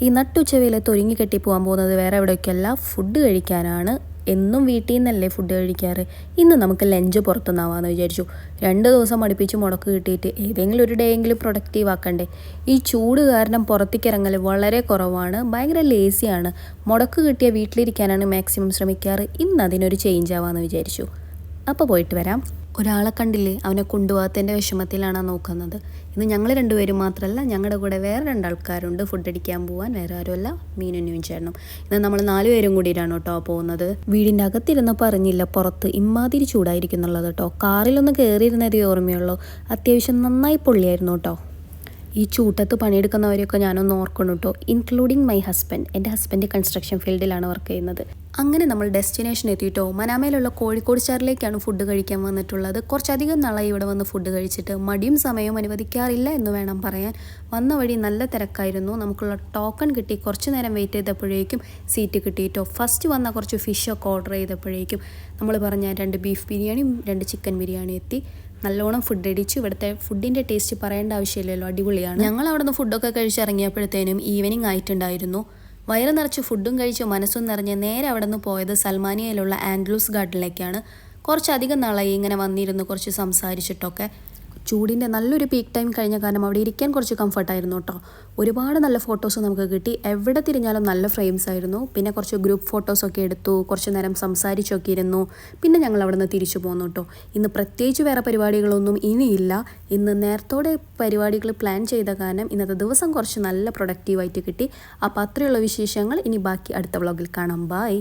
ഈ നട്ടുച്ച വെയിലത്ത് ഒരുങ്ങി കെട്ടി പോകാൻ പോകുന്നത് വേറെ എവിടേക്കല്ല, ഫുഡ് കഴിക്കാനാണ്. എന്നും വീട്ടിൽ നിന്നല്ലേ ഫുഡ് കഴിക്കാറ്. ഇന്ന് നമുക്ക് ലഞ്ച് പുറത്തുനിന്നാവാമെന്ന് വിചാരിച്ചു. 2 ദിവസം അടുപ്പിച്ച് മുടക്ക് കിട്ടിയിട്ട് ഏതെങ്കിലും ഒരു ഡേ എങ്കിലും പ്രൊഡക്റ്റീവ് ആക്കണ്ടേ. ഈ ചൂട് കാരണം പുറത്തേക്ക് ഇറങ്ങൽ വളരെ കുറവാണ്. ഭയങ്കര ലേസിയാണ്. മുടക്ക് കിട്ടിയ വീട്ടിലിരിക്കാനാണ് മാക്സിമം ശ്രമിക്കാറ്. ഇന്ന് അതിനൊരു ചേഞ്ച് ആവാമെന്ന് വിചാരിച്ചു. അപ്പോൾ പോയിട്ട് വരാം. ഒരാളെ കണ്ടില്ലേ, അവനെ കൊണ്ടുപോകാത്തതിൻ്റെ വിഷമത്തിലാണ് നോക്കുന്നത്. ഇന്ന് ഞങ്ങൾ 2 പേരും മാത്രമല്ല, ഞങ്ങളുടെ കൂടെ വേറെ 2 ആൾക്കാരുണ്ട് ഫുഡ് അടിക്കാൻ പോകാൻ. വേറെ ആരുമല്ല, മീനും ചേട്ടനും. ഇന്ന് നമ്മൾ 4 പേരും കൂടിയിട്ടാണ് കേട്ടോ പോകുന്നത്. വീടിൻ്റെ അകത്തിരുന്നപ്പോൾ അറിഞ്ഞില്ല പുറത്ത് ഇമ്മാതിരി ചൂടായിരിക്കും എന്നുള്ളത് കേട്ടോ. കാറിലൊന്ന് കയറിയിരുന്നതേ ഓർമ്മയുള്ളൂ. അത്യാവശ്യം നന്നായി പൊള്ളിയായിരുന്നു കേട്ടോ. ഈ ചൂട്ടത്ത് പണിയെടുക്കുന്നവരെയൊക്കെ ഞാനൊന്ന് ഓർക്കണം കേട്ടോ, ഇൻക്ലൂഡിങ് മൈ ഹസ്ബൻഡ്. എൻ്റെ ഹസ്ബൻഡ് കൺസ്ട്രക്ഷൻ ഫീൽഡിലാണ് വർക്ക് ചെയ്യുന്നത്. അങ്ങനെ നമ്മൾ ഡെസ്റ്റിനേഷൻ എത്തിയിട്ടോ. മനാമയിലുള്ള കോഴിക്കോട് സ്റ്റാറിലേക്കാണ് ഫുഡ് കഴിക്കാൻ വന്നിട്ടുള്ളത്. കുറച്ചധികം നാളായി ഇവിടെ വന്ന് ഫുഡ് കഴിച്ചിട്ട്. മടിയും സമയവും അനുവദിക്കാറില്ല എന്ന് വേണം പറയാൻ. വന്ന വഴി നല്ല തിരക്കായിരുന്നു. നമുക്കുള്ള ടോക്കൺ കിട്ടി. കുറച്ച് നേരം വെയിറ്റ് ചെയ്തപ്പോഴേക്കും സീറ്റ് കിട്ടിയിട്ടോ. ഫസ്റ്റ് വന്ന കുറച്ച് ഫിഷൊക്കെ ഓർഡർ ചെയ്തപ്പോഴേക്കും നമ്മൾ പറഞ്ഞ 2 ബീഫ് ബിരിയാണിയും 2 ചിക്കൻ ബിരിയാണി എത്തി. നല്ലോണം ഫുഡ് അടിച്ചു. ഇവിടുത്തെ ഫുഡിൻ്റെ ടേസ്റ്റ് പറയേണ്ട ആവശ്യമില്ലല്ലോ, അടിപൊളിയാണ്. ഞങ്ങൾ അവിടെ നിന്ന് ഫുഡൊക്കെ കഴിച്ചിറങ്ങിയപ്പോഴത്തേനും ഈവനിങ് ആയിട്ടുണ്ടായിരുന്നു. വയറ് നിറച്ച് ഫുഡും കഴിച്ച് മനസ്സും നിറഞ്ഞ് നേരെ അവിടെ നിന്ന് പോയത് സൽമാനിയയിലുള്ള ആൻഡ്ലൂസ് ഗാർഡനിലേക്കാണ്. കുറച്ചധികം നാളായി ഇങ്ങനെ വന്നിരുന്നു കുറച്ച് സംസാരിച്ചിട്ടൊക്കെ. ചൂടിൻ്റെ നല്ലൊരു പീക്ക് ടൈം കഴിഞ്ഞ കാരണം അവിടെ ഇരിക്കാൻ കുറച്ച് കംഫർട്ടായിരുന്നു കേട്ടോ. ഒരുപാട് നല്ല ഫോട്ടോസ് നമുക്ക് കിട്ടി. എവിടെ തിരിഞ്ഞാലും നല്ല ഫ്രെയിംസ് ആയിരുന്നു. പിന്നെ കുറച്ച് ഗ്രൂപ്പ് ഫോട്ടോസൊക്കെ എടുത്തു. കുറച്ച് നേരം സംസാരിച്ചൊക്കെ ഇരുന്നു. പിന്നെ ഞങ്ങൾ അവിടെ നിന്ന് തിരിച്ചു പോന്നു കേട്ടോ. ഇന്ന് പ്രത്യേകിച്ച് വേറെ പരിപാടികളൊന്നും ഇനിയില്ല. ഇന്ന് നേരത്തോടെ പരിപാടികൾ പ്ലാൻ ചെയ്ത കാരണം ഇന്നത്തെ ദിവസം കുറച്ച് നല്ല പ്രൊഡക്റ്റീവായിട്ട് കിട്ടി. അപ്പോൾ അത്രയുള്ള വിശേഷങ്ങൾ ഇനി ബാക്കി അടുത്ത വ്ളോഗിൽ കാണാം. ബൈ.